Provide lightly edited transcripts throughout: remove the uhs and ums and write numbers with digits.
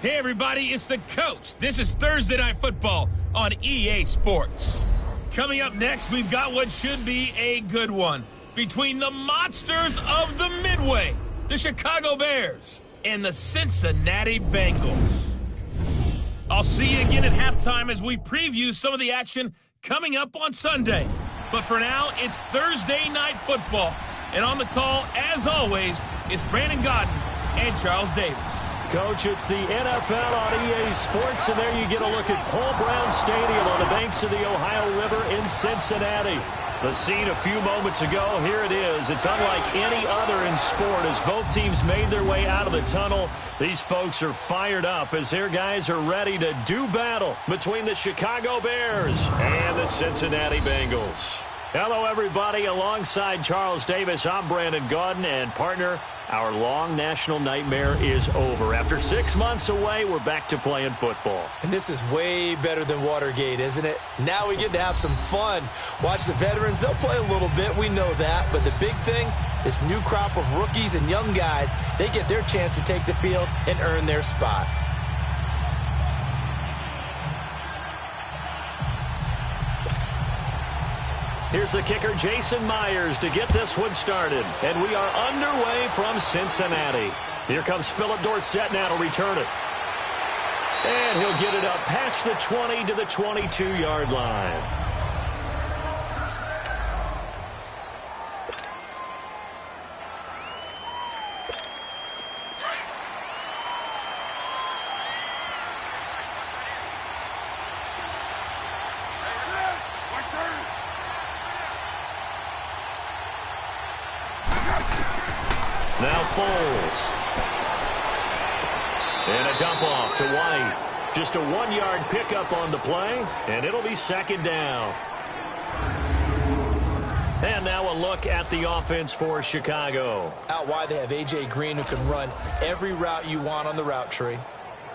Hey everybody, it's the coach. This is Thursday Night Football on EA Sports. Coming up next, we've got what should be a good one between the monsters of the Midway, the Chicago Bears, and the Cincinnati Bengals. I'll see you again at halftime as we preview some of the action coming up on Sunday. But for now, it's Thursday Night Football. And on the call, as always, it's Brandon Godden and Charles Davis. Coach, it's the NFL on EA Sports, and there you get a look at Paul Brown Stadium on the banks of the Ohio River in Cincinnati. The scene a few moments ago, here it is. It's unlike any other in sport as both teams made their way out of the tunnel. These folks are fired up as their guys are ready to do battle between the Chicago Bears and the Cincinnati Bengals. Hello, everybody. Alongside Charles Davis, I'm Brandon Gaudin, and partner, our long national nightmare is over. After 6 months away, we're back to playing football. And this is way better than Watergate, isn't it? Now we get to have some fun. Watch the veterans. They'll play a little bit. We know that. But the big thing, this new crop of rookies and young guys, they get their chance to take the field and earn their spot. Here's the kicker, Jason Myers, to get this one started. And we are underway from Cincinnati. Here comes Philip Dorsett now to return it. And he'll get it up past the 20 to the 22-yard line. Now Foles. And a dump off to White. Just a 1-yard pickup on the play, and it'll be second down. And now a look at the offense for Chicago. Out wide, they have A.J. Green, who can run every route you want on the route tree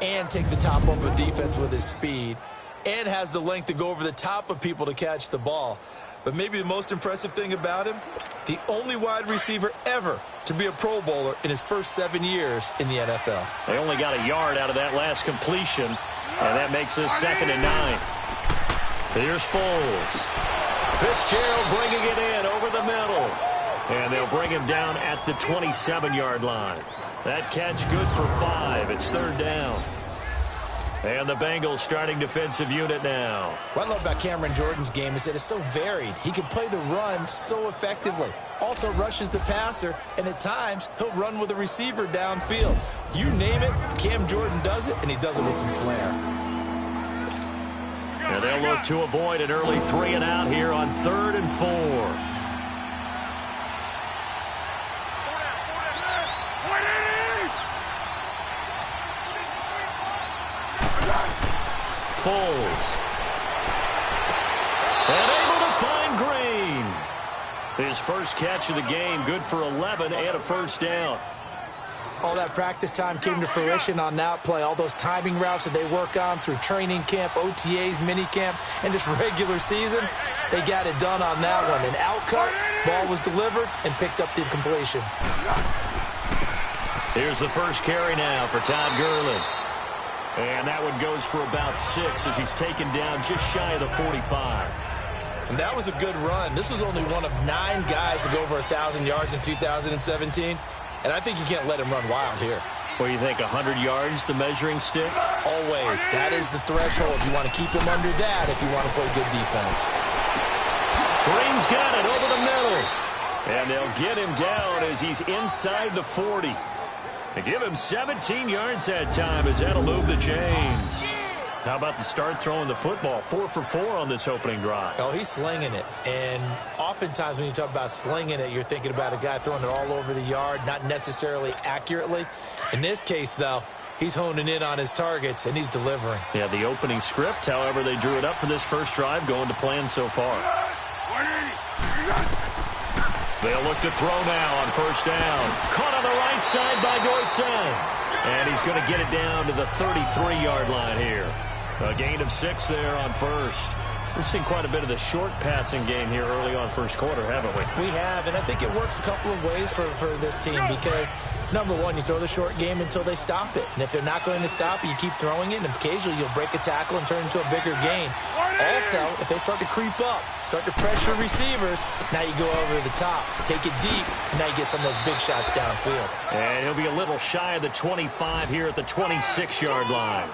and take the top off of defense with his speed and has the length to go over the top of people to catch the ball. But maybe the most impressive thing about him, the only wide receiver ever to be a Pro Bowler in his first 7 years in the NFL. They only got a yard out of that last completion, and that makes this 2nd and 9. Here's Foles. Fitzgerald bringing it in over the middle. And they'll bring him down at the 27-yard line. That catch good for 5. It's 3rd down. And the Bengals starting defensive unit now. What I love about Cameron Jordan's game is that it's so varied. He can play the run so effectively. Also rushes the passer, and at times, he'll run with a receiver downfield. You name it, Cam Jordan does it, and he does it with some flair. And they'll look to avoid an early 3 and out here on 3rd and 4. Foles. And able to find Green. His first catch of the game, good for 11 and a first down. All that practice time came to fruition on that play. All those timing routes that they work on through training camp, OTAs, minicamp, and just regular season, they got it done on that one. An outcut, ball was delivered, and picked up the completion. Here's the first carry now for Todd Gurley. And that one goes for about 6 as he's taken down just shy of the 45. And that was a good run. This was only one of 9 guys to go over 1,000 yards in 2017. And I think you can't let him run wild here. What do you think, 100 yards, the measuring stick? Always. That is the threshold. You want to keep him under that if you want to play good defense. Green's got it over the middle. And they'll get him down as he's inside the 40. They give him 17 yards that time as that'll move the chains. How about the start throwing the football? 4 for 4 on this opening drive. Oh, he's slinging it. And oftentimes when you talk about slinging it, you're thinking about a guy throwing it all over the yard, not necessarily accurately. In this case, though, he's honing in on his targets, and he's delivering. Yeah, the opening script, however, they drew it up for this first drive, going to plan so far. They'll look to throw now on first down. Caught on the right side by Dorsett. And he's going to get it down to the 33-yard line here. A gain of 6 there on first. We've seen quite a bit of the short passing game here early on first quarter, haven't we? We have, and I think it works a couple of ways for this team because, number one, you throw the short game until they stop it. And if they're not going to stop it, you keep throwing it, and occasionally you'll break a tackle and turn it into a bigger gain. Also, if they start to creep up, start to pressure receivers, now you go over the top, take it deep, and now you get some of those big shots downfield. And he'll be a little shy of the 25 here at the 26-yard line.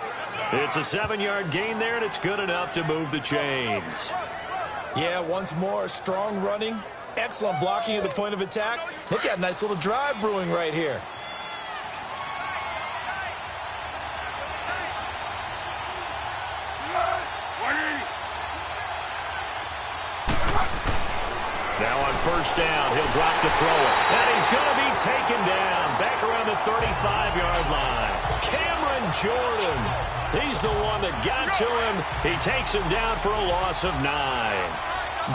It's a 7-yard gain there, and it's good enough to move the chains. Yeah, once more, strong running, excellent blocking at the point of attack. They've got a nice little drive brewing right here. Now on first down, he'll drop to throw it. And he's going to be taken down back around the 35-yard line. Cameron Jordan. He's the one that got to him. He takes him down for a loss of 9.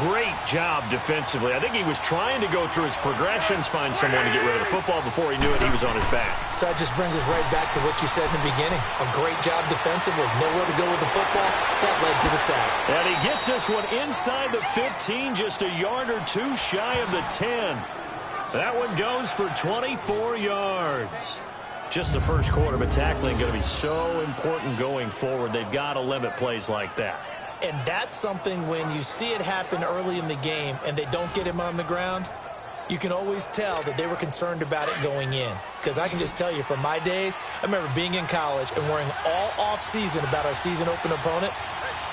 Great job defensively. I think he was trying to go through his progressions, find someone to get rid of the football. Before he knew it, he was on his back. So that just brings us right back to what you said in the beginning. A great job defensively. Nowhere to go with the football. That led to the sack. And he gets this one inside the 15, just a yard or two shy of the 10. That one goes for 24 yards. Just the first quarter, but tackling going to be so important going forward. They've got to limit plays like that. And that's something when you see it happen early in the game and they don't get him on the ground, you can always tell that they were concerned about it going in. Because I can just tell you from my days, I remember being in college and worrying all off-season about our season open opponent,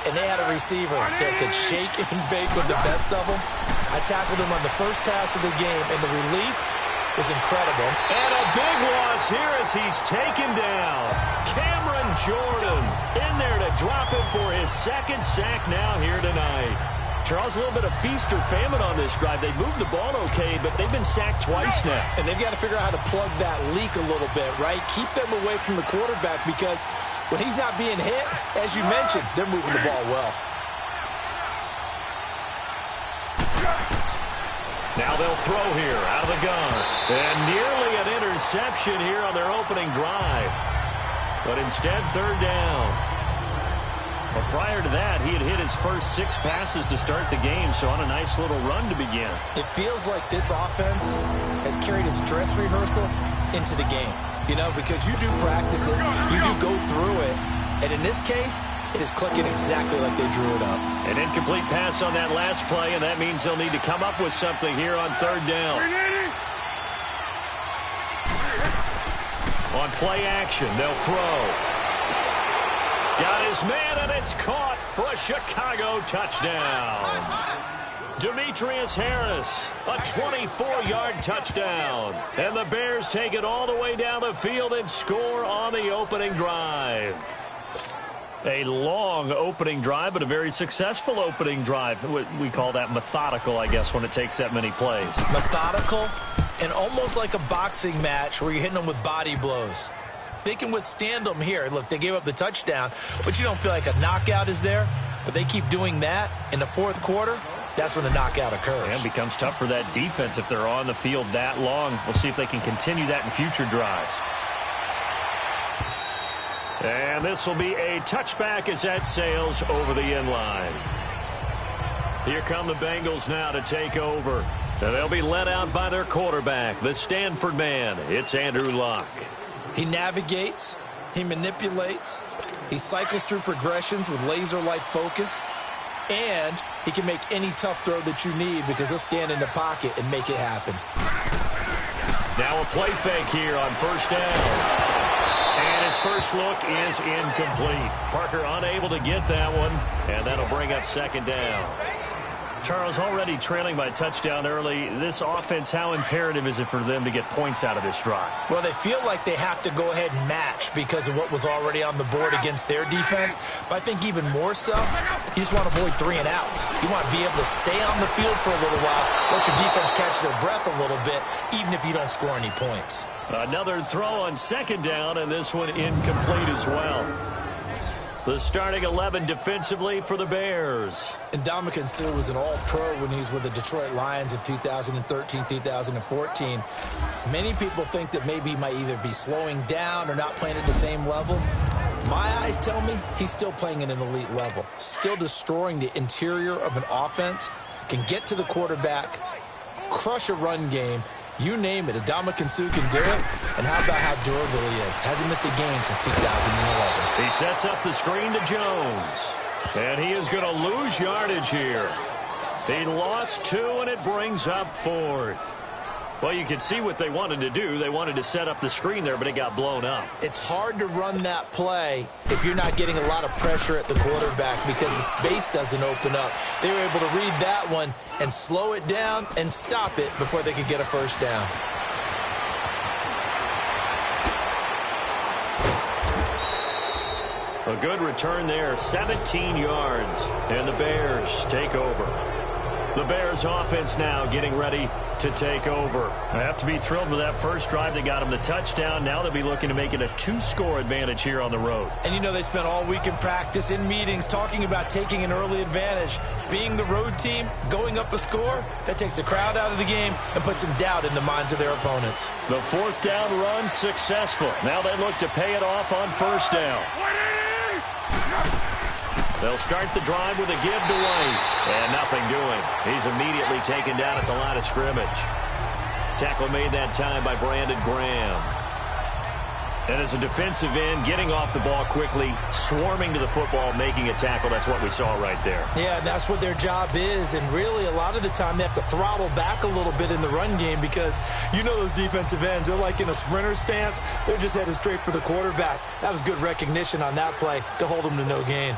and they had a receiver that could shake and bake with the best of them. I tackled him on the first pass of the game, and the relief was incredible. And a big loss here as he's taken down. Cameron Jordan in there to drop him for his second sack now here tonight. Charles, a little bit of feast or famine on this drive. They moved the ball okay, but they've been sacked twice now. And they've got to figure out how to plug that leak a little bit, right? Keep them away from the quarterback because when he's not being hit, as you mentioned, they're moving the ball well. Now they'll throw here out of the gun. And nearly an interception here on their opening drive. But instead, third down. Well, prior to that, he had hit his first 6 passes to start the game, so on a nice little run to begin. It feels like this offense has carried its dress rehearsal into the game. You know, because you do practice it, you do go through it, and in this case, it is clicking exactly like they drew it up. An incomplete pass on that last play, and that means they'll need to come up with something here on third down. On play action, they'll throw. Got his man, and it's caught for a Chicago touchdown. Demetrius Harris, a 24-yard touchdown. And the Bears take it all the way down the field and score on the opening drive. A long opening drive, but a very successful opening drive. We call that methodical, I guess, when it takes that many plays. Methodical and almost like a boxing match where you're hitting them with body blows. They can withstand them here. Look, they gave up the touchdown, but you don't feel like a knockout is there. But they keep doing that in the fourth quarter. That's when the knockout occurs. And it becomes tough for that defense if they're on the field that long. We'll see if they can continue that in future drives. And this will be a touchback as that sails over the end line. Here come the Bengals now to take over. And they'll be led out by their quarterback, the Stanford man. It's Andrew Luck. He navigates, he manipulates, he cycles through progressions with laser-like focus, and he can make any tough throw that you need because he'll stand in the pocket and make it happen. Now a play fake here on first down. And his first look is incomplete. Parker unable to get that one, and that'll bring up second down. Charles, already trailing by a touchdown early. This offense, how imperative is it for them to get points out of this drive? Well, they feel like they have to go ahead and match because of what was already on the board against their defense. But I think even more so, you just want to avoid 3 and outs. You want to be able to stay on the field for a little while, let your defense catch their breath a little bit, even if you don't score any points. Another throw on second down, and this one incomplete as well. The starting 11 defensively for the Bears. And Ndamukong Suh was an all-pro when he was with the Detroit Lions in 2013, 2014. Many people think that maybe he might either be slowing down or not playing at the same level. My eyes tell me he's still playing at an elite level, still destroying the interior of an offense, can get to the quarterback, crush a run game, you name it. Adama Kinsu can do it. And how about how durable he is? Hasn't missed a game since 2011. He sets up the screen to Jones. And he is going to lose yardage here. He lost 2, and it brings up 4th. Well, you can see what they wanted to do. They wanted to set up the screen there, but it got blown up. It's hard to run that play if you're not getting a lot of pressure at the quarterback because the space doesn't open up. They were able to read that one and slow it down and stop it before they could get a first down. A good return there, 17 yards, and the Bears take over. The Bears offense now getting ready to take over. I have to be thrilled with that first drive that got them the touchdown. Now they'll be looking to make it a 2-score advantage here on the road. And you know they spent all week in practice, in meetings, talking about taking an early advantage. Being the road team, going up a score, that takes the crowd out of the game and puts some doubt in the minds of their opponents. The 4th down run successful. Now they look to pay it off on first down. They'll start the drive with a give to White. And nothing doing. He's immediately taken down at the line of scrimmage. Tackle made that time by Brandon Graham. And as a defensive end, getting off the ball quickly, swarming to the football, making a tackle. That's what we saw right there. Yeah, that's what their job is. And really, a lot of the time, they have to throttle back a little bit in the run game because you know those defensive ends, they're like in a sprinter stance. They're just headed straight for the quarterback. That was good recognition on that play to hold them to no gain.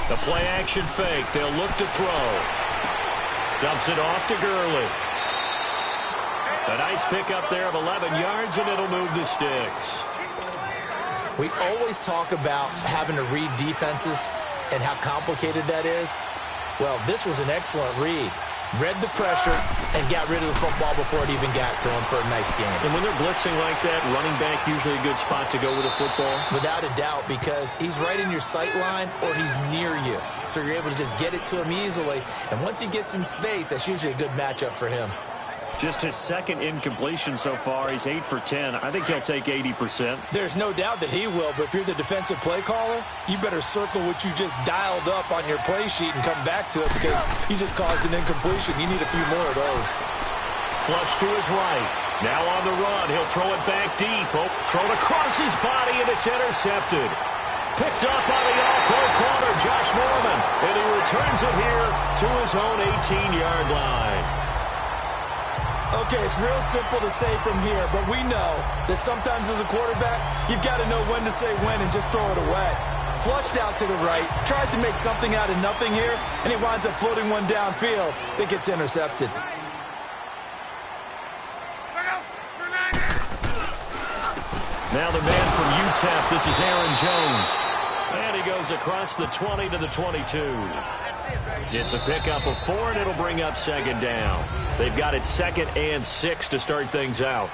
The play-action fake. They'll look to throw. Dumps it off to Gurley. A nice pickup there of 11 yards, and it'll move the sticks. We always talk about having to read defenses and how complicated that is. Well, this was an excellent read. Read the pressure and got rid of the football before it even got to him for a nice game. And when they're blitzing like that, running back usually a good spot to go with a football? Without a doubt, because he's right in your sight line or he's near you. So you're able to just get it to him easily. And once he gets in space, that's usually a good matchup for him. Just his second incompletion so far. He's 8 for 10. I think he'll take 80%. There's no doubt that he will, but if you're the defensive play caller, you better circle what you just dialed up on your play sheet and come back to it because you just caused an incompletion. You need a few more of those. Flush to his right. Now on the run. He'll throw it back deep. Oh, thrown across his body, and it's intercepted. Picked up by the all-pro corner, Josh Norman. And he returns it here to his own 18-yard line. Okay, it's real simple to say from here, but we know that sometimes as a quarterback, you've got to know when to say when and just throw it away. Flushed out to the right, tries to make something out of nothing here, and he winds up floating one downfield that gets intercepted. Now the man from UTEP, this is Aaron Jones. And he goes across the 20 to the 22. It's a pickup of 4, and it'll bring up second down. They've got it 2nd and 6 to start things out.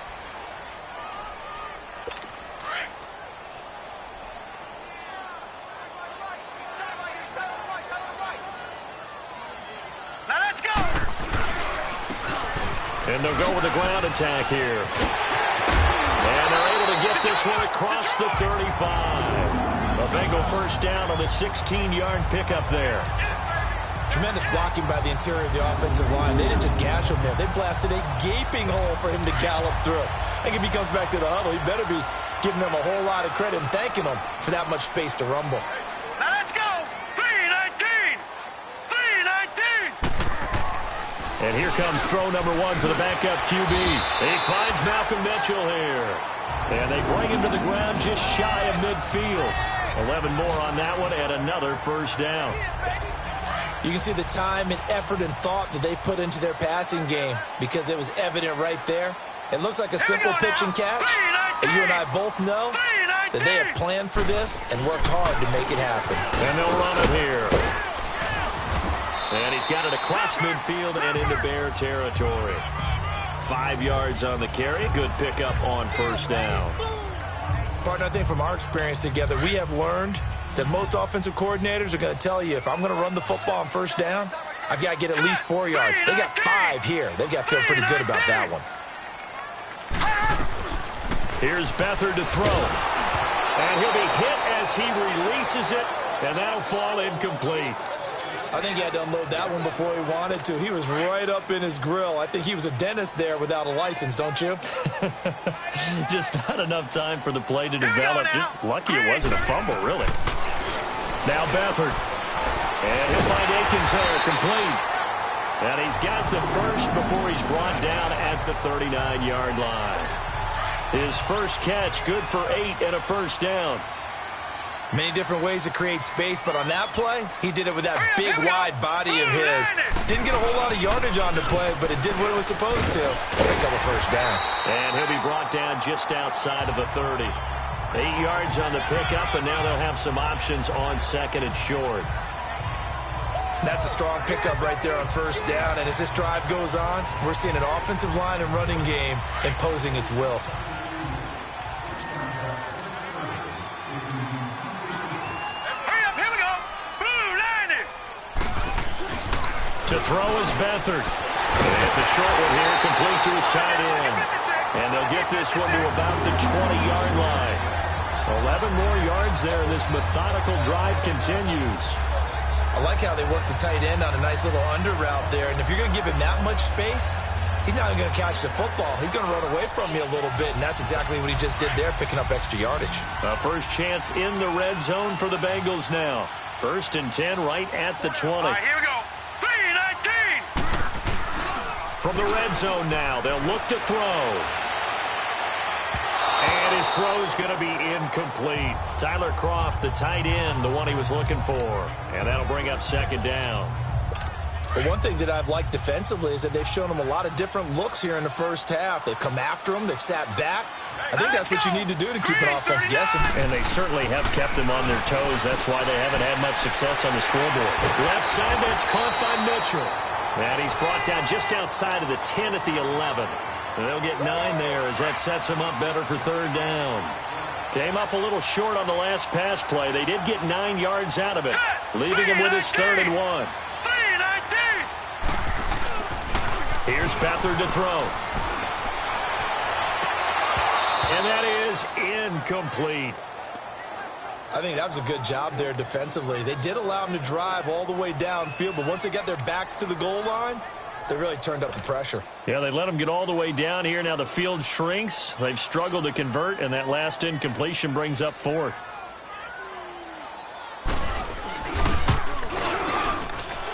Now let's go! And they'll go with the ground attack here. And they're able to get this one across the 35. A Bengal first down on the 16-yard pickup there. Tremendous blocking by the interior of the offensive line. They didn't just gash him there. They blasted a gaping hole for him to gallop through. I think if he comes back to the huddle, he better be giving them a whole lot of credit and thanking them for that much space to rumble. Now let's go! 3-19! 3-19! And here comes throw number 1 for the backup QB. He finds Malcolm Mitchell here. And they bring him to the ground just shy of midfield. 11 more on that one and another first down. You can see the time and effort and thought that they put into their passing game because it was evident right there. It looks like a simple pitch and catch, but you and I both know that they have planned for this and worked hard to make it happen. And they'll run it here. And he's got it across midfield and into Bear territory. 5 yards on the carry. Good pickup on first down. Partner, I think from our experience together, we have learned that most offensive coordinators are going to tell you, if I'm going to run the football on first down, I've got to get at least 4 yards. They got 5 here. They've got to feel pretty good about that one. Here's Beathard to throw. And he'll be hit as he releases it, and that'll fall incomplete. I think he had to unload that one before he wanted to. He was right up in his grill. I think he was a dentist there without a license, don't you? Just not enough time for the play to develop. Just lucky it wasn't a fumble, really. Now Beathard. And he'll find Akins there, complete. And he's got the first before he's brought down at the 39-yard line. His first catch, good for 8 and a first down. Many different ways to create space, but on that play, he did it with that big, wide body of his. Didn't get a whole lot of yardage on the play, but it did what it was supposed to. Pick up a first down. And he'll be brought down just outside of the 30. 8 yards on the pickup, and now they'll have some options on second and short. That's a strong pickup right there on first down, and as this drive goes on, we're seeing an offensive line and running game imposing its will. To throw is Beathard. And it's a short one here, complete to his tight end. And they'll get this one to about the 20-yard line. 11 more yards there, and this methodical drive continues. I like how they work the tight end on a nice little under route there. And if you're going to give him that much space, he's not going to catch the football. He's going to run away from you a little bit, and that's exactly what he just did there, picking up extra yardage. First chance in the red zone for the Bengals now. 1st and 10 right at the 20. All right, here we go. 3-19. From the red zone now, they'll look to throw. And his throw is going to be incomplete. Tyler Kroft, the tight end, the one he was looking for. And that'll bring up second down. But one thing that I've liked defensively is that they've shown him a lot of different looks here in the first half. They've come after him. They've sat back. I think that's what you need to do to keep an offense guessing. And they certainly have kept them on their toes. That's why they haven't had much success on the scoreboard. Left side, that's caught by Mitchell. And he's brought down just outside of the 10 at the 11. And they'll get 9 there as that sets him up better for third down. Came up a little short on the last pass play. They did get 9 yards out of it, leaving him with his 3rd and 1. Here's Beathard to throw. And that is incomplete. I think that was a good job there defensively. They did allow him to drive all the way downfield, but once they got their backs to the goal line, they really turned up the pressure. Yeah, they let him get all the way down here. Now the field shrinks. They've struggled to convert, and that last incompletion brings up 4th.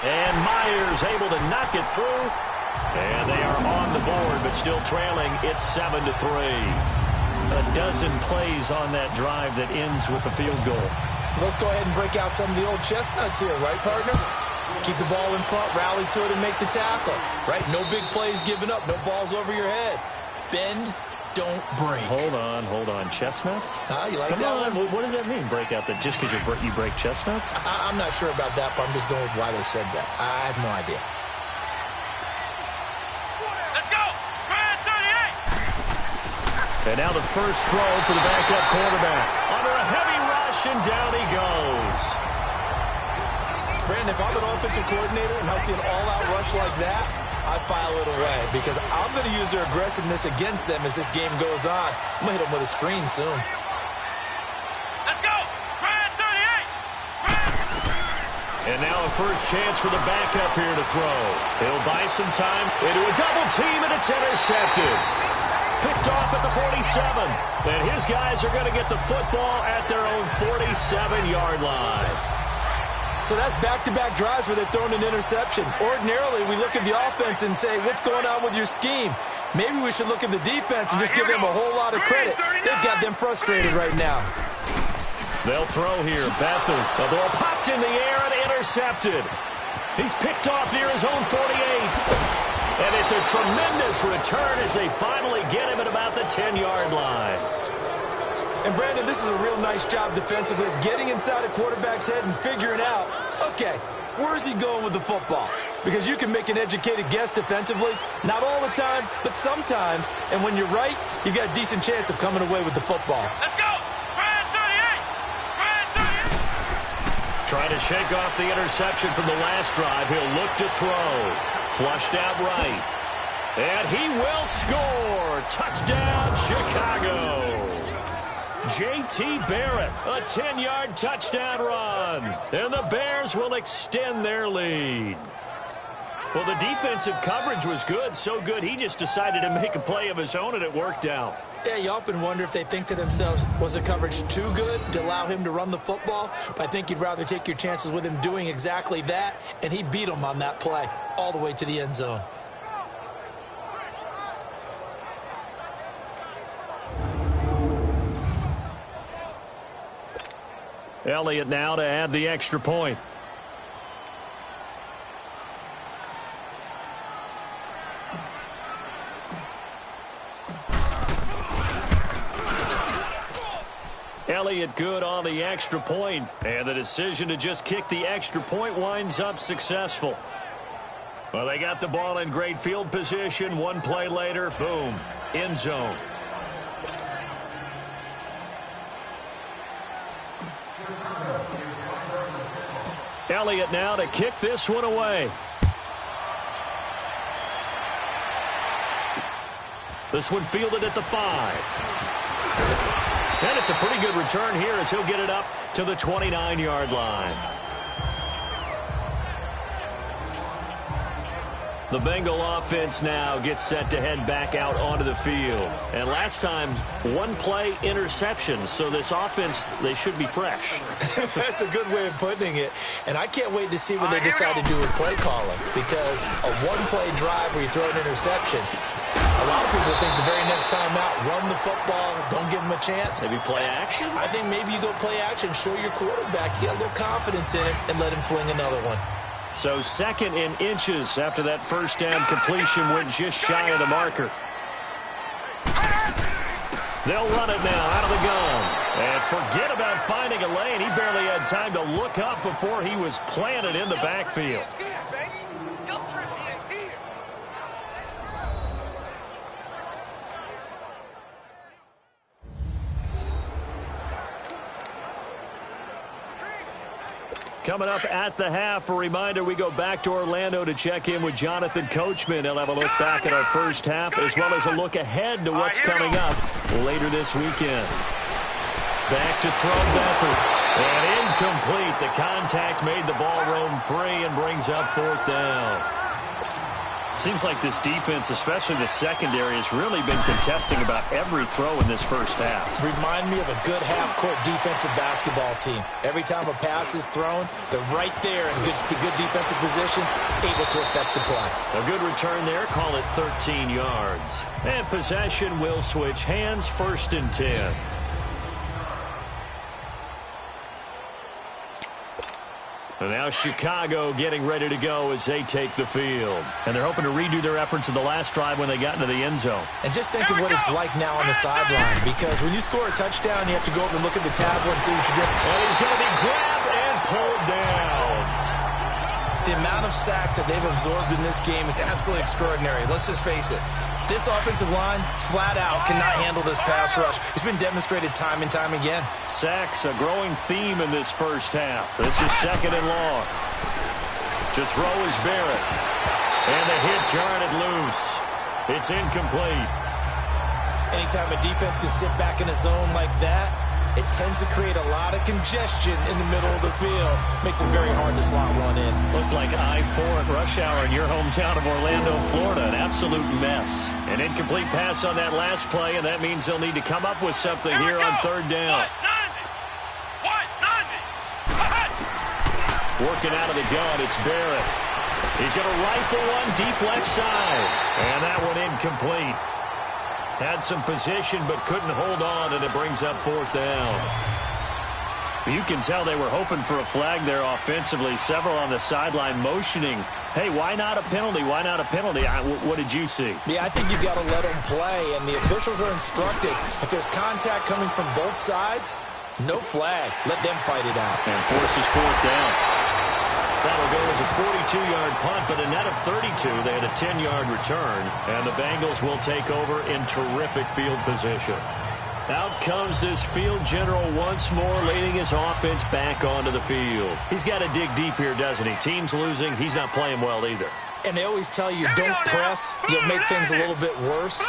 And Myers able to knock it through. And they are on the board, but still trailing. It's 7-3. A dozen plays on that drive that ends with the field goal. Let's go ahead and break out some of the old chestnuts here, right, partner? Keep the ball in front, rally to it, and make the tackle, right? No big plays given up, no balls over your head. Bend, don't break. Hold on. Chestnuts? You like Come that on. one? What does that mean, break out? That just because you break chestnuts? I'm not sure about that, but I'm just going with why they said that. I have no idea. And now the first throw for the backup quarterback. Under a heavy rush, and down he goes. Brandon, if I'm an offensive coordinator and I see an all-out rush like that, I file it away because I'm going to use their aggressiveness against them as this game goes on. I'm going to hit them with a screen soon. Let's go! 38! And now a first chance for the backup here to throw. He'll buy some time into a double team, and it's intercepted. Picked off at the 47. And his guys are going to get the football at their own 47-yard line. So that's back-to-back drives where they've thrown an interception. Ordinarily, we look at the offense and say, what's going on with your scheme? Maybe we should look at the defense and just give them a whole lot of credit. They've got them frustrated right now. They'll throw here. Beathard. The ball popped in the air and intercepted. He's picked off near his own 48. And it's a tremendous return as they finally get him at about the 10-yard line. And, Brandon, this is a real nice job defensively of getting inside a quarterback's head and figuring out, okay, where is he going with the football? Because you can make an educated guess defensively. Not all the time, but sometimes. And when you're right, you've got a decent chance of coming away with the football. Let's go! Trying to shake off the interception from the last drive. He'll look to throw. Flushed out right. And he will score. Touchdown, Chicago. J.T. Barrett, a 10-yard touchdown run. And the Bears will extend their lead. Well, the defensive coverage was good, so good he just decided to make a play of his own, and it worked out. Yeah, you often wonder if they think to themselves, was the coverage too good to allow him to run the football? But I think you'd rather take your chances with him doing exactly that, and he beat him on that play all the way to the end zone. Elliott now to add the extra point. Elliott good on the extra point, and the decision to just kick the extra point winds up successful. Well, they got the ball in great field position. One play later, boom, end zone. Elliott now to kick this one away. This one fielded at the 5. And it's a pretty good return here as he'll get it up to the 29-yard line. The Bengal offense now gets set to head back out onto the field. And last time, one play interception. So this offense, they should be fresh. That's a good way of putting it. And I can't wait to see what they decide to do with play calling. Because a one-play drive where you throw an interception, a lot of people think the very next time out, run the football, don't give them a chance. Maybe play action? I think maybe you go play action, show your quarterback, get a little confidence in it, and let him fling another one. So 2nd and inches after that first down completion went just shy of the marker. They'll run it now out of the gun. And forget about finding a lane. He barely had time to look up before he was planted in the backfield. Coming up at the half, a reminder, we go back to Orlando to check in with Jonathan Coachman. He'll have a look back at our first half as well as a look ahead to what's coming up later this weekend. Back to throw Beathard. And incomplete. The contact made the ball roam free and brings up 4th down. Seems like this defense, especially the secondary, has really been contesting about every throw in this first half. Remind me of a good half-court defensive basketball team. Every time a pass is thrown, they're right there in good defensive position, able to affect the play. A good return there, call it 13 yards. And possession will switch hands, 1st and 10. And now Chicago getting ready to go as they take the field. And they're hoping to redo their efforts in the last drive when they got into the end zone. And just think of what it's like now on the sideline, because when you score a touchdown, you have to go over and look at the tablet and see what you did. And he's going to be grabbed and pulled down. The amount of sacks that they've absorbed in this game is absolutely extraordinary. Let's just face it. This offensive line, flat out, cannot handle this pass rush. It's been demonstrated time and time again. Sacks, a growing theme in this first half. This is 2nd and long. To throw is Barrett. And the hit jarred it loose. It's incomplete. Anytime a defense can sit back in a zone like that, it tends to create a lot of congestion in the middle of the field. Makes it very hard to slot one in. Looked like I-4 at rush hour in your hometown of Orlando, Florida. An absolute mess. An incomplete pass on that last play, and that means they'll need to come up with something here on 3rd down. Working out of the gun, it's Barrett. He's going to rifle one deep left side. And that one incomplete. Had some position but couldn't hold on, and it brings up 4th down. You can tell they were hoping for a flag there offensively. Several on the sideline motioning, hey, why not a penalty? Why not a penalty? What did you see? Yeah, I think you've got to let them play, and the officials are instructed. If there's contact coming from both sides, no flag. Let them fight it out. And forces 4th down. That'll go as a 42-yard punt, but a net of 32. They had a 10-yard return, and the Bengals will take over in terrific field position. Out comes this field general once more, leading his offense back onto the field. He's got to dig deep here, doesn't he? Team's losing. He's not playing well either. And they always tell you, don't press. You'll make things a little bit worse.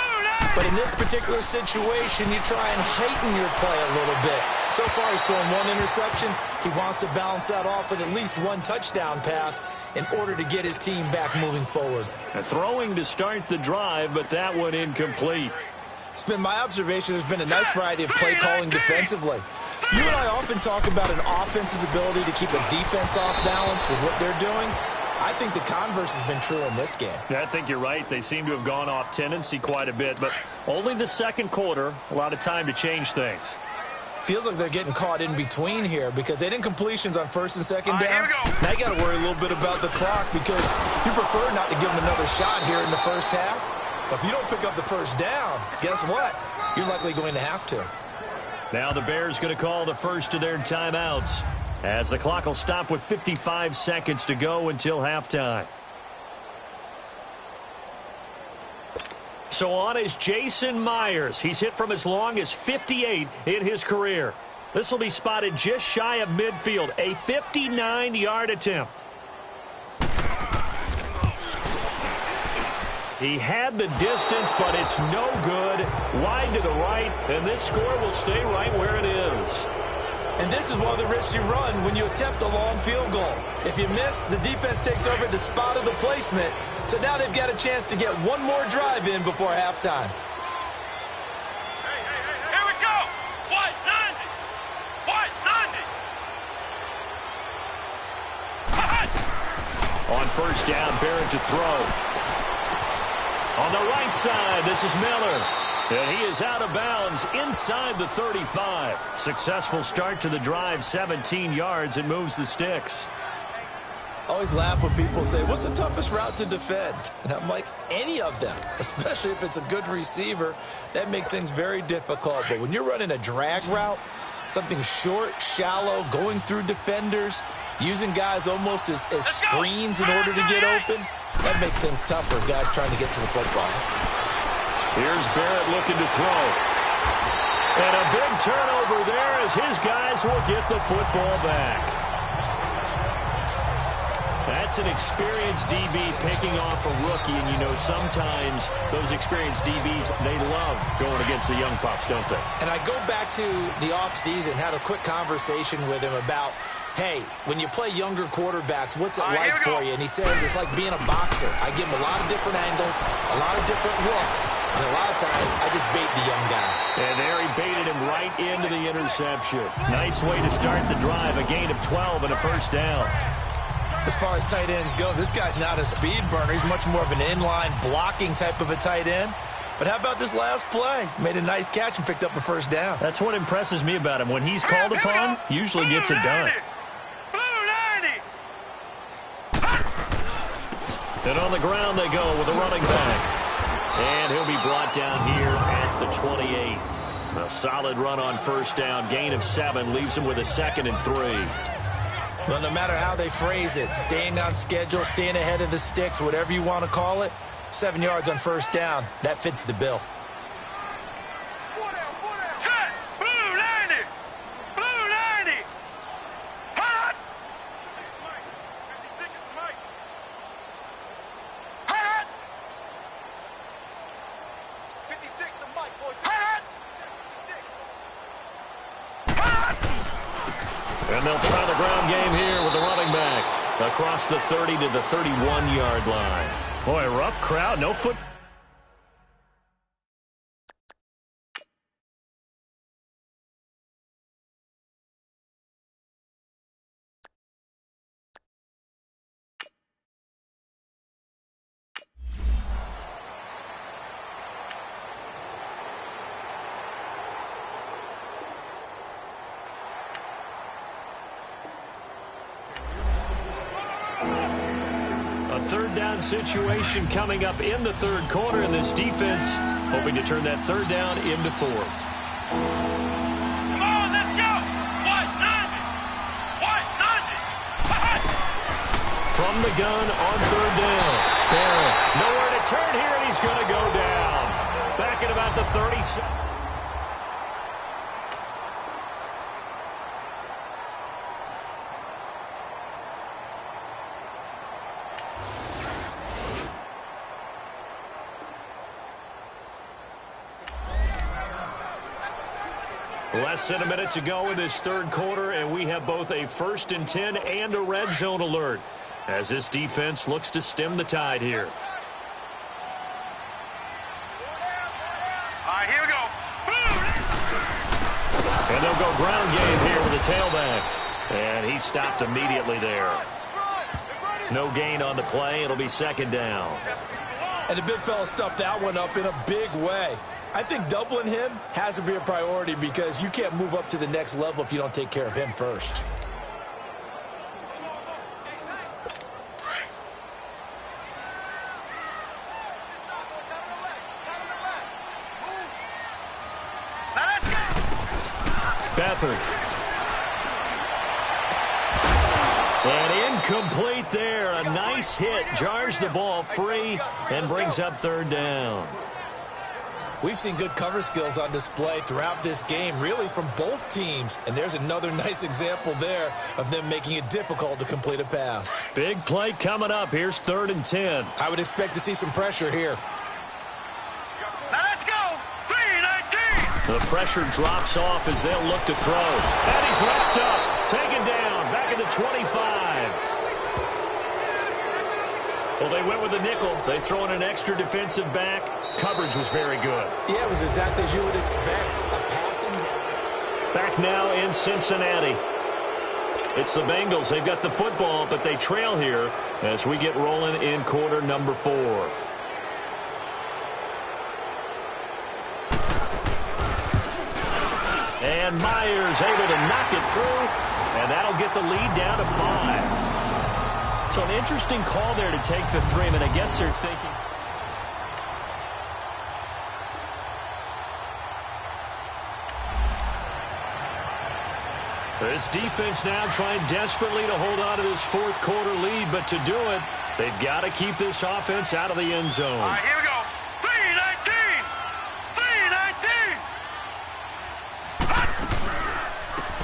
But in this particular situation, you try and heighten your play a little bit. So far, he's thrown one interception. He wants to balance that off with at least one touchdown pass in order to get his team back moving forward. Throwing to start the drive, but that one incomplete. It's been my observation there's been a nice variety of play calling defensively. You and I often talk about an offense's ability to keep a defense off balance with what they're doing. I think the converse has been true in this game. Yeah, I think you're right. They seem to have gone off tendency quite a bit, but only the second quarter, a lot of time to change things. Feels like they're getting caught in between here because they didn't completions on first and second down. Now you got to worry a little bit about the clock because you prefer not to give them another shot here in the first half. But if you don't pick up the first down, guess what? You're likely going to have to. Now the Bears going to call the first of their timeouts as the clock will stop with 55 seconds to go until halftime. So on is Jason Myers. He's hit from as long as 58 in his career. This will be spotted just shy of midfield, a 59-yard attempt. He had the distance, but it's no good. Wide to the right, and this score will stay right where it is. And this is one of the risks you run when you attempt a long field goal. If you miss, the defense takes over the spot of the placement. So now they've got a chance to get one more drive in before halftime. Here we go. White 90. White 90. On first down, Barrett to throw. On the right side, this is Miller. And he is out of bounds inside the 35. Successful start to the drive, 17 yards. It moves the sticks. Always laugh when people say, what's the toughest route to defend? And I'm like, any of them, especially if it's a good receiver. That makes things very difficult. But when you're running a drag route, something short, shallow, going through defenders, using guys almost as screens in order to get open, that makes things tough for guys trying to get to the football. Here's Barrett looking to throw. And a big turnover there as his guys will get the football back. That's an experienced DB picking off a rookie, and you know sometimes those experienced DBs, they love going against the young pups, don't they? And I go back to the offseason, had a quick conversation with him about, hey, when you play younger quarterbacks, what's it like for you? And he says it's like being a boxer. I give him a lot of different angles, a lot of different looks, and a lot of times I just bait the young guy. And there he baited him right into the interception. Nice way to start the drive, a gain of 12 and a first down. As far as tight ends go, this guy's not a speed burner. He's much more of an inline blocking type of a tight end. But how about this last play? Made a nice catch and picked up a first down. That's what impresses me about him. When he's called upon, usually gets it done. And on the ground they go with a running back. And he'll be brought down here at the 28. A solid run on first down. Gain of 7 leaves him with a 2nd and 3. Well, no matter how they phrase it, staying on schedule, staying ahead of the sticks, whatever you want to call it, 7 yards on first down, that fits the bill. Set. Blue 90. Blue 90. Hot. 56 is the mic. Hot. 56 the mic, boys. Hot. And they'll try the ground game here with the running back across the 30 to the 31-yard line. Boy, rough crowd, no foot. Third down situation coming up in the third quarter, and this defense hoping to turn that third down into 4th. Come on, let's go. White 90. White 90. From the gun on third down. Barrett, nowhere to turn here, and he's going to go down. Back at about the 30. Less than a minute to go in this third quarter, and we have both a 1st and 10 and a red zone alert as this defense looks to stem the tide here. All right, here we go. And they'll go ground game here with the tailback. And he stopped immediately there. No gain on the play. It'll be 2nd down. And the big fella stuffed that one up in a big way. I think doubling him has to be a priority because you can't move up to the next level if you don't take care of him first. Beathard. And incomplete there. A nice hit. Jars the ball free and brings up 3rd down. We've seen good cover skills on display throughout this game, really from both teams. And there's another nice example there of them making it difficult to complete a pass. Big play coming up. Here's 3rd and 10. I would expect to see some pressure here. Now let's go. 3-19. The pressure drops off as they'll look to throw. And he's wrapped up. Taken down. Back at the 25. Well, they went with the nickel. They throw in an extra defensive back. Coverage was very good. Yeah, it was exactly as you would expect. A passing down. Back now in Cincinnati. It's the Bengals. They've got the football, but they trail here as we get rolling in quarter number 4. And Myers able to knock it through, and that'll get the lead down to 5. So an interesting call there to take the 3. I mean, I guess they're thinking. This defense now trying desperately to hold on to this 4th quarter lead, but to do it, they've got to keep this offense out of the end zone. All right, here we go. 3-19. 3-19.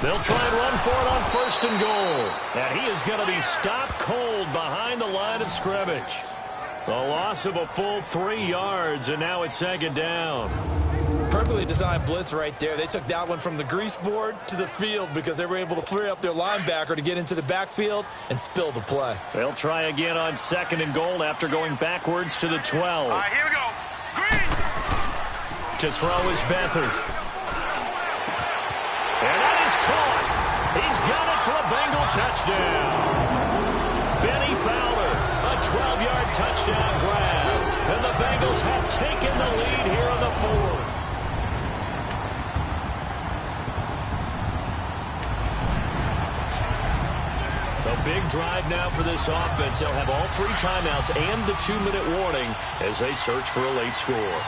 They'll try and run for it on 1st and goal. And he is going to be stopped cold behind the line of scrimmage. The loss of a full 3 yards, and now it's 2nd down. Perfectly designed blitz right there. They took that one from the grease board to the field because they were able to free up their linebacker to get into the backfield and spill the play. They'll try again on 2nd and goal after going backwards to the 12. All right, here we go. Green. To throw is Beathard. And that is caught. He's got it for a Bengal touchdown. Benny Fowler, a 12-yard touchdown grab. And the Bengals have taken the lead here in the 4th. A big drive now for this offense. They'll have all 3 timeouts and the 2-minute warning as they search for a late score.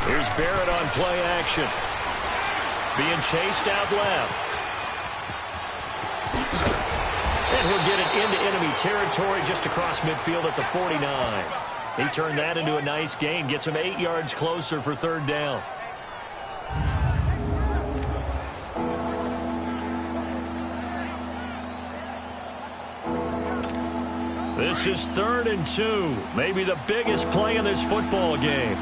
Here's Barrett on play action. Being chased out left. And he'll get it into enemy territory just across midfield at the 49. He turned that into a nice gain. Gets him 8 yards closer for 3rd down. This is 3rd and 2. Maybe the biggest play in this football game.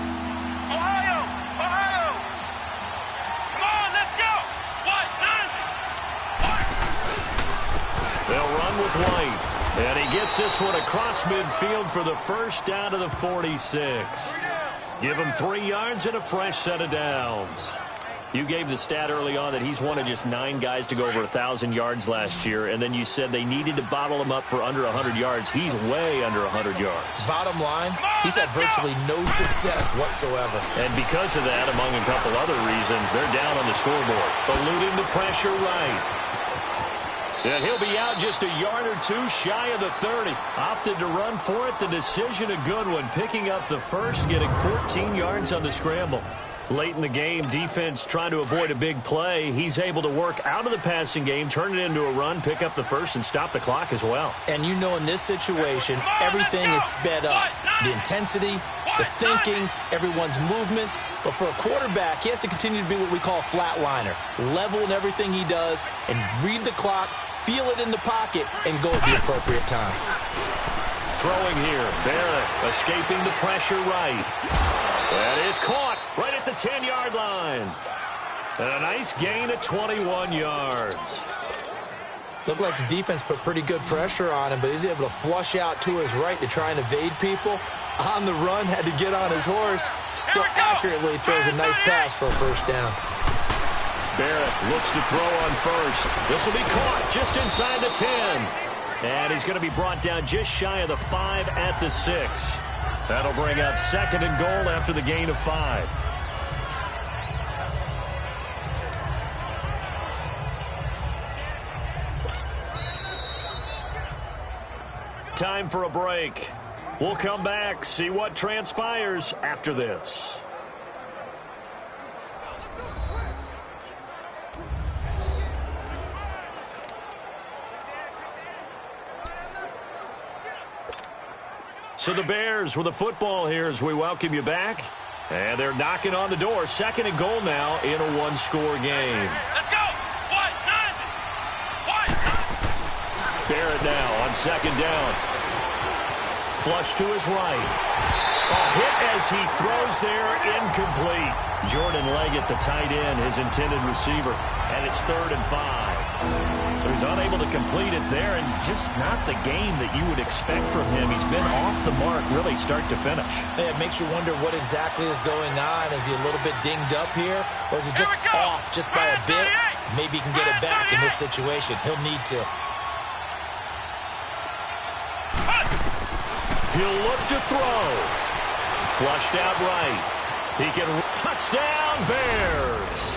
With White, and he gets this one across midfield for the 1st down to the 46. Give him 3 yards and a fresh set of downs. You gave the stat early on that he's one of just 9 guys to go over 1,000 yards last year, and then you said they needed to bottle him up for under 100 yards. He's way under 100 yards. Bottom line, he's had virtually no success whatsoever. And because of that, among a couple other reasons, they're down on the scoreboard. Eluding the pressure right. And he'll be out just a yard or 2 shy of the 30. Opted to run for it. The decision a good one. Picking up the 1st, getting 14 yards on the scramble. Late in the game, defense trying to avoid a big play. He's able to work out of the passing game, turn it into a run, pick up the 1st, and stop the clock as well. And you know in this situation, everything is sped up. The intensity, the thinking, everyone's movement. But for a quarterback, he has to continue to be what we call a flatliner. Level in everything he does and read the clock, feel it in the pocket, and go at the appropriate time. throwing here. Barrett escaping the pressure right. That is caught right at the 10-yard line. And a nice gain of 21 yards. Looked like the defense put pretty good pressure on him, but he's able to flush out to his right to try and evade people. On the run, had to get on his horse. Still accurately throws a nice pass for a first down. Barrett looks to throw on first. This will be caught just inside the 10. And he's going to be brought down just shy of the 5 at the 6. That'll bring up 2nd and goal after the gain of 5. Time for a break. We'll come back, see what transpires after this. So the Bears with the football here as we welcome you back. And they're knocking on the door. 2nd and goal now in a one-score game. Let's go. Barrett now on 2nd down. Flush to his right. A hit as he throws there, incomplete. Jordan Leggett, the tight end, his intended receiver. And it's 3rd and 5. So he's unable to complete it there, and just not the game that you would expect from him. He's been off the mark really start to finish. Yeah, it makes you wonder what exactly is going on. Is he a little bit dinged up here, or is he just off just by a bit? Maybe he can get it back in this situation. He'll need to. He'll look to throw. Flushed out right. He can touchdown Bears.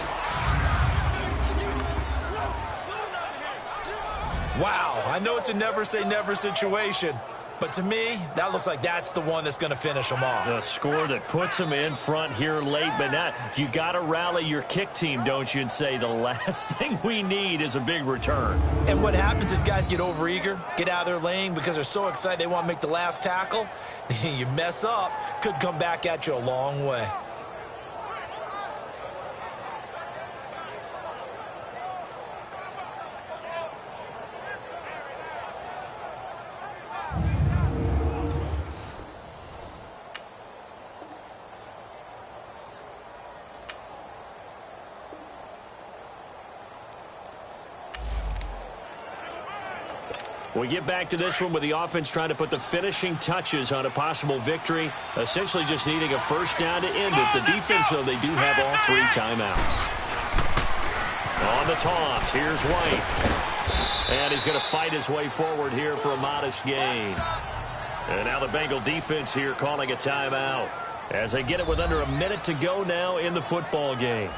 Wow, I know it's a never say never situation, but to me, that looks like that's the one that's going to finish them off. The score that puts them in front here late, but now you got to rally your kick team, don't you, and say the last thing we need is a big return. And what happens is guys get overeager, get out of their lane because they're so excited they want to make the last tackle. You mess up, could come back at you a long way. We get back to this one with the offense trying to put the finishing touches on a possible victory, essentially just needing a first down to end it. The defense, though, they do have all 3 timeouts. On the toss, here's White. And he's going to fight his way forward here for a modest gain. And now the Bengal defense here calling a timeout as they get it with under a minute to go now in the football game.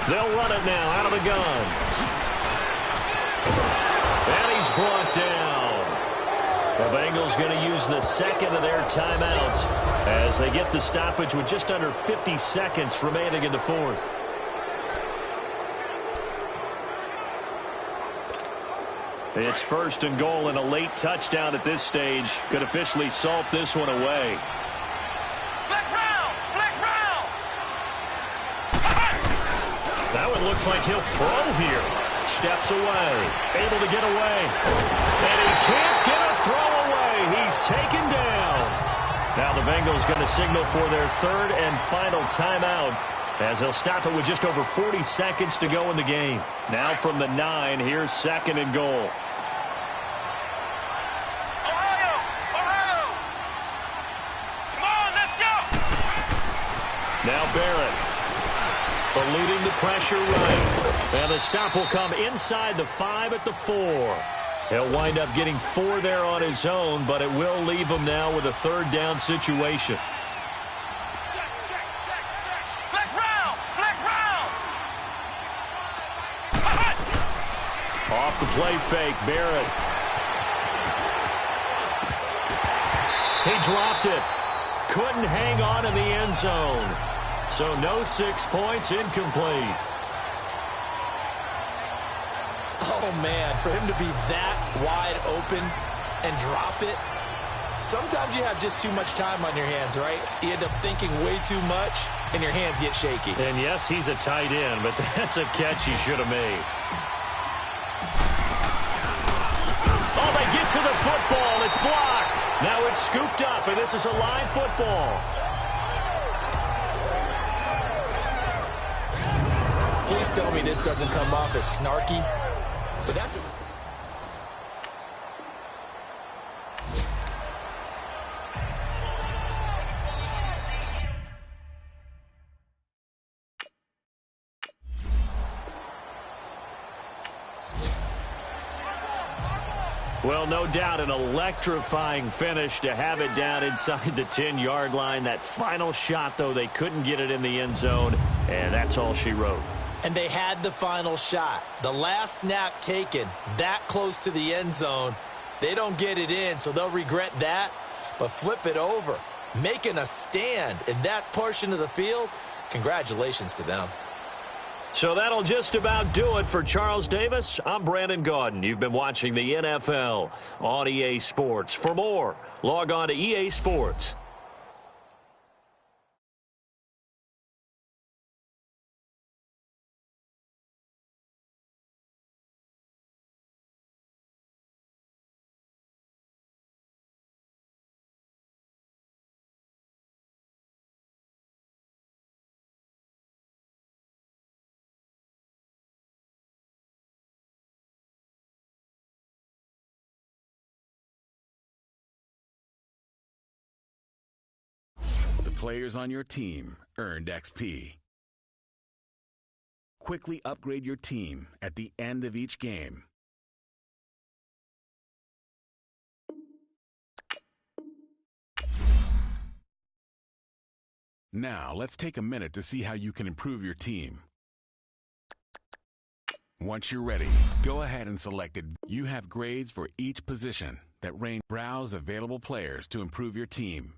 They'll run it now out of the gun. And he's brought down. The Bengals going to use the 2nd of their timeouts as they get the stoppage with just under 50 seconds remaining in the 4th. It's 1st and goal, and a late touchdown at this stage could officially salt this one away. Now it looks like he'll throw here. Steps away. Able to get away. And he can't get a throw away. He's taken down. Now the Bengals going to signal for their 3rd and final timeout as they'll stop it with just over 40 seconds to go in the game. Now from the 9, here's 2nd and goal. Come on, let's go. Now Barrett. Eluding the pressure right. And the stop will come inside the 5 at the 4. He'll wind up getting 4 there on his own, but it will leave him now with a 3rd down situation. Flex round. Off the play fake, Barrett. He dropped it. Couldn't hang on in the end zone. So no 6 points, incomplete. Oh, man, for him to be that wide open and drop it, Sometimes you have just too much time on your hands, right? You end up thinking way too much, and your hands get shaky. And yes, he's a tight end, but that's a catch he should have made. Oh, they get to the football. It's blocked. Now it's scooped up, and this is a live football. Please tell me this doesn't come off as snarky, but that's a... Well, no doubt an electrifying finish to have it down inside the 10-yard line. That final shot, though, they couldn't get it in the end zone, and that's all she wrote. And they had the final shot. The last snap taken that close to the end zone. They don't get it in, so they'll regret that. But flip it over, making a stand in that portion of the field, congratulations to them. So that'll just about do it for Charles Davis. I'm Brandon Gaudin. You've been watching the NFL on EA Sports. For more, log on to EA Sports. Players on your team earned XP. Quickly upgrade your team at the end of each game. Now, let's take a minute to see how you can improve your team. Once you're ready, go ahead and select it. You have grades for each position that range. Browse available players to improve your team.